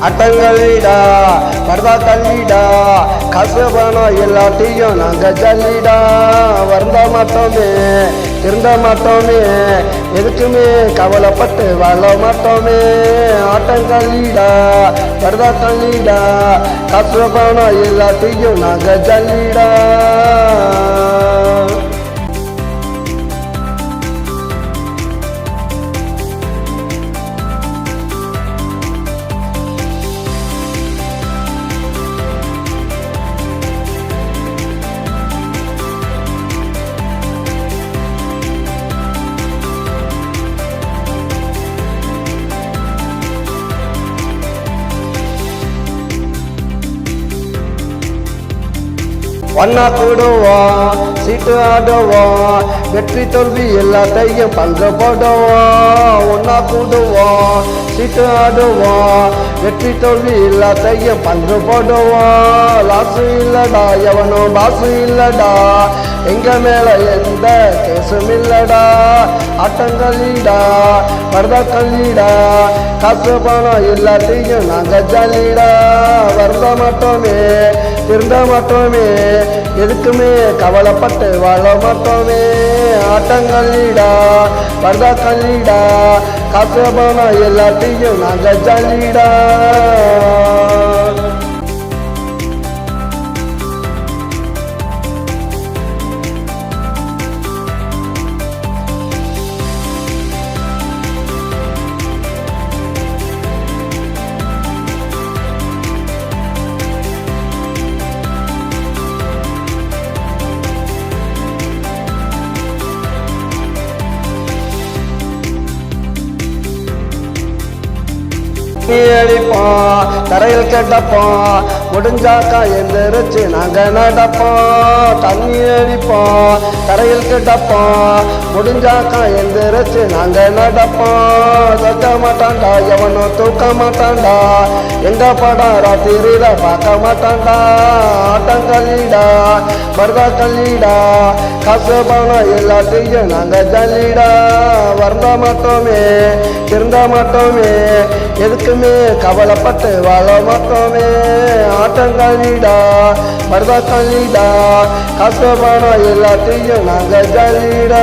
அட்டங்களிடா பரதா தள்ளிடா காசு பணம் எல்லாத்தையும் நாங்கள் ஜல்லிடா வருந்த மாட்டோமே திருந்த மாட்டோமே எதுக்குமே கவலைப்பட்டு வாழ மாட்டோமே ஆட்டங்களிடா பரதா தள்ளிடா காசு பணம் எல்லாத்தையும் நாங்கள் ஜல்லிடா ஒன்னா கூடுவோம் சீட்டு ஆடுவோம் வெற்றி தோல்வி எல்லாத்தையும் பங்கு போடுவோம் ஒன்னா கூடுவோம் சீட்டு ஆடுவோம் வெற்றி தோல்வி எல்லாத்தையும் பங்கு போடுவோம் லாசு இல்லடா எவனும் பாசு இல்லடா எங்க மேல எந்த கேசும் இல்லடா ஆட்டங்களிடா பரதா கல்லிடா காசு பணம் எல்லாத்தையும் நாங்க ஜல்லிடா வருந்த மாட்டோமே திருந்த மாட்டோமே எதுக்குமே கவலைப்பட்டு வாழ மாட்டோமே ஆட்டங்களிடா பரதா கல்லிடா காசு பணம் எல்லாத்தையும் நாங்க ஜல்லிடா அடிப்போம் தரையில் கெட்டப்போம் முடிஞ்சாக்கா எந்திரிச்சு நாங்க நடப்போம் தண்ணி அடிப்போம் தரையில் கெட்டப்போம் முடிஞ்சாக்கா எந்திரிச்சு நாங்க நடப்போம் தக்க மாட்டான்டா எவனும் தூக்க மாட்டான்டா எங்க படம் ராத்திரியில பார்க்க மாட்டான்டா ஆட்டங்களிடா பரதா கல்லிடா காசு பணம் எல்லாத்தையும் நாங்க ஜல்லிடா வருந்த மாட்டோமே திருந்த மாட்டோமே எதுக்குமே கவலைப்பட்டு வாழ மாட்டோமே ஆட்டங்களிடா பரதா கல்லிடா காசு பணம் எல்லாத்தையும் நாங்க ஜல்லிடா